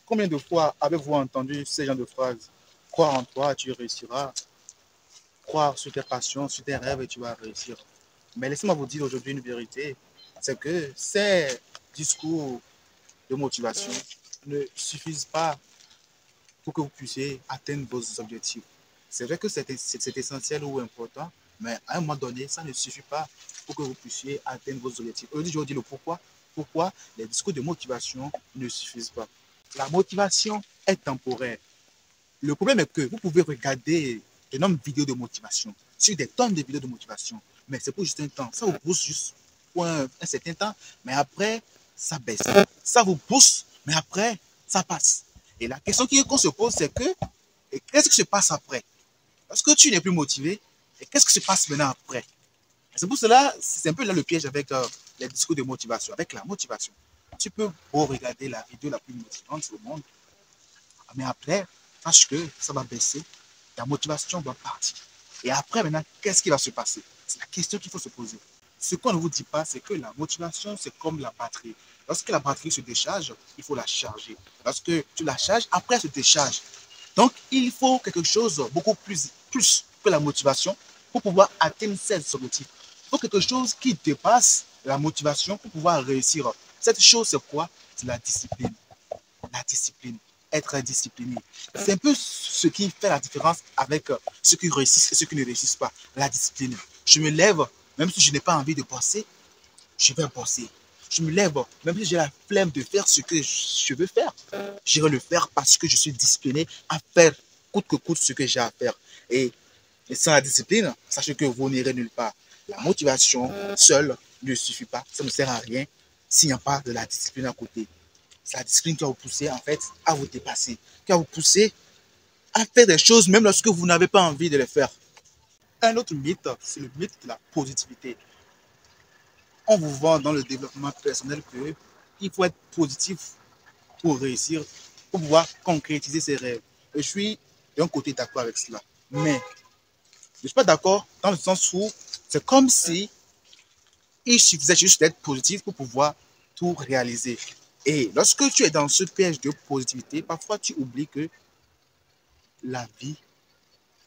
Combien de fois avez-vous entendu ce genre de phrases? Croire en toi, tu réussiras. Croire sur tes passions, sur tes rêves et tu vas réussir. Mais laissez-moi vous dire aujourd'hui une vérité, c'est que ces discours de motivation ne suffisent pas pour que vous puissiez atteindre vos objectifs. C'est vrai que c'est essentiel ou important, mais à un moment donné, ça ne suffit pas pour que vous puissiez atteindre vos objectifs. Aujourd'hui, je vous dis le pourquoi. Pourquoi les discours de motivation ne suffisent pas. La motivation est temporaire. Le problème est que vous pouvez regarder d'énormes vidéos de motivation, sur des tonnes de vidéos de motivation, mais c'est pour juste un temps. Ça vous pousse juste pour un certain temps, mais après, ça baisse. Ça vous pousse, mais après, ça passe. Et la question qu'on se pose, c'est que, qu'est-ce qui se passe après? Parce que tu n'es plus motivé, et qu'est-ce qui se passe maintenant après? C'est pour cela, c'est un peu là le piège avec les discours de motivation, avec la motivation. Tu peux beau regarder la vidéo la plus motivante au monde, mais après, sache que ça va baisser, ta motivation va partir. Et après, maintenant, qu'est-ce qui va se passer? C'est la question qu'il faut se poser. Ce qu'on ne vous dit pas, c'est que la motivation, c'est comme la batterie. Lorsque la batterie se décharge, il faut la charger. Lorsque tu la charges, après, elle se décharge. Donc, il faut quelque chose beaucoup plus que la motivation pour pouvoir atteindre ces objectifs. Il faut quelque chose qui dépasse la motivation pour pouvoir réussir. Cette chose, c'est quoi? C'est la discipline. La discipline, être discipliné. C'est un peu ce qui fait la différence avec ceux qui réussissent et ceux qui ne réussissent pas. La discipline. Je me lève, même si je n'ai pas envie de bosser, je vais bosser. Je me lève, même si j'ai la flemme de faire ce que je veux faire, j'irai le faire parce que je suis discipliné à faire coûte que coûte ce que j'ai à faire. Et sans la discipline, sachez que vous n'irez nulle part. La motivation seule ne suffit pas. Ça ne sert à rien s'il n'y a pas de la discipline à côté. C'est la discipline qui va vous pousser en fait à vous dépasser, qui va vous pousser à faire des choses même lorsque vous n'avez pas envie de les faire. Un autre mythe, c'est le mythe de la positivité. On vous vend dans le développement personnel qu'il faut être positif pour réussir, pour pouvoir concrétiser ses rêves. Et je suis d'un côté d'accord avec cela. Mais je ne suis pas d'accord dans le sens où c'est comme si il suffisait juste d'être positif pour pouvoir tout réaliser. Et lorsque tu es dans ce piège de positivité, parfois tu oublies que la vie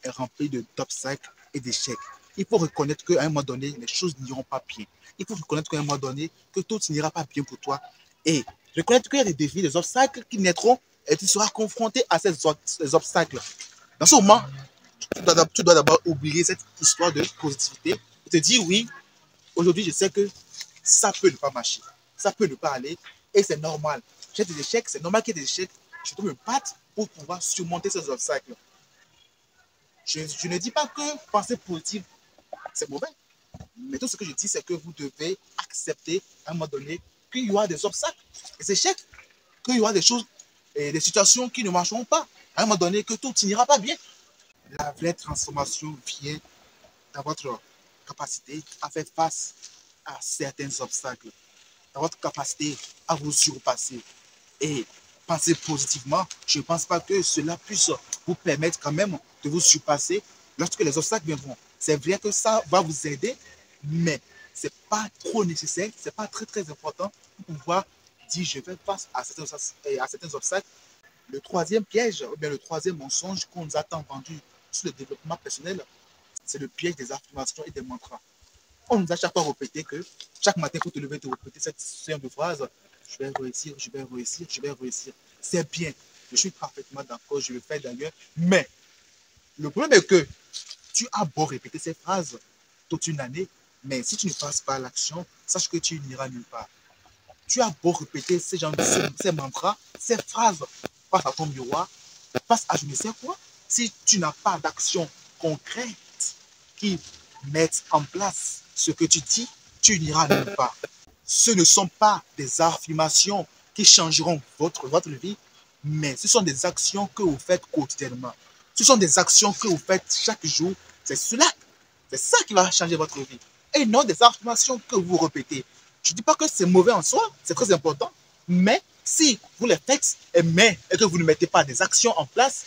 est remplie d'obstacles et d'échecs. Il faut reconnaître qu'à un moment donné, les choses n'iront pas bien. Il faut reconnaître qu'à un moment donné, que tout n'ira pas bien pour toi. Et reconnaître qu'il y a des défis, des obstacles qui naîtront et tu seras confronté à ces obstacles. Dans ce moment, tu dois d'abord oublier cette histoire de positivité et te dire oui, aujourd'hui, je sais que ça peut ne pas marcher, ça peut ne pas aller et c'est normal. J'ai des échecs, c'est normal qu'il y ait des échecs. Je dois me battre pour pouvoir surmonter ces obstacles. Je ne dis pas que penser positif, c'est mauvais. Mais tout ce que je dis, c'est que vous devez accepter à un moment donné qu'il y aura des obstacles, des échecs, qu'il y aura des choses et des situations qui ne marcheront pas. À un moment donné, que tout n'ira pas bien. La vraie transformation vient dans votre capacité à faire face à certains obstacles, dans votre capacité à vous surpasser. Et penser positivement, je ne pense pas que cela puisse vous permettre quand même de vous surpasser lorsque les obstacles viendront. C'est vrai que ça va vous aider, mais ce n'est pas trop nécessaire, ce n'est pas très important pour pouvoir dire je vais face à certains obstacles. Le troisième piège, ou bien le troisième mensonge qu'on nous a tant vendu sur le développement personnel, c'est le piège des affirmations et des mantras. On nous a chaque fois répété que chaque matin, il faut te lever et te répéter cette série de phrases. Je vais réussir, je vais réussir, je vais réussir. C'est bien. Je suis parfaitement d'accord, je le fais d'ailleurs. Mais le problème est que tu as beau répéter ces phrases toute une année, mais si tu ne passes pas à l'action, sache que tu n'iras nulle part. Tu as beau répéter ces mantras, ces phrases face à ton miroir, face à je ne sais quoi, si tu n'as pas d'action concrète qui mette en place ce que tu dis, tu n'iras nulle part. Ce ne sont pas des affirmations qui changeront votre vie, mais ce sont des actions que vous faites quotidiennement. Ce sont des actions que vous faites chaque jour. C'est cela, c'est ça qui va changer votre vie. Et non des affirmations que vous répétez. Je ne dis pas que c'est mauvais en soi, c'est très important, mais si vous les faites et que vous ne mettez pas des actions en place,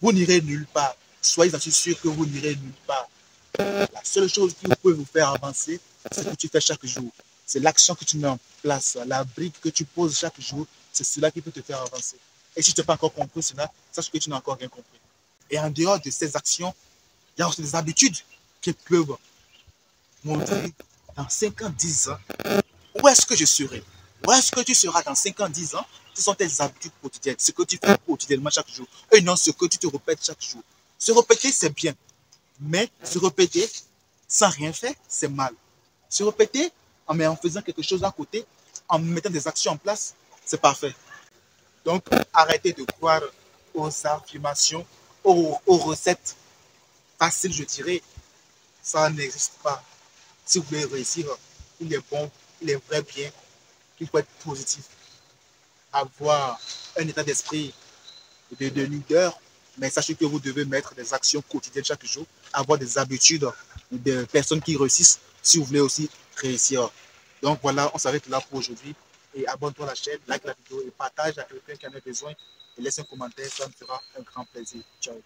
vous n'irez nulle part. Soyez sûr que vous n'irez nulle part. La seule chose qui peut vous faire avancer, c'est ce que tu fais chaque jour. C'est l'action que tu mets en place, la brique que tu poses chaque jour, c'est cela qui peut te faire avancer. Et si tu n'as pas encore compris cela, sache que tu n'as encore rien compris. Et en dehors de ces actions, il y a aussi des habitudes qui peuvent montrer dans 5 ans, 10 ans, où est-ce que je serai? Où est-ce que tu seras dans 5 ans, 10 ans? Ce sont tes habitudes quotidiennes, ce que tu fais quotidiennement chaque jour, et non ce que tu te répètes chaque jour. Se répéter, c'est bien, mais se répéter sans rien faire, c'est mal. Se répéter en faisant quelque chose à côté, en mettant des actions en place, c'est parfait. Donc, arrêtez de croire aux affirmations, aux recettes faciles, je dirais. Ça n'existe pas. Si vous voulez réussir, il est bon, il est vrai bien qu'il faut être positif, avoir un état d'esprit de leader, mais sachez que vous devez mettre des actions quotidiennes chaque jour, avoir des habitudes de personnes qui réussissent si vous voulez aussi réussir. Donc voilà, on s'arrête là pour aujourd'hui. Et abonne-toi à la chaîne, like la vidéo et partage à quelqu'un qui en a besoin. Et laisse un commentaire, ça me fera un grand plaisir. Ciao.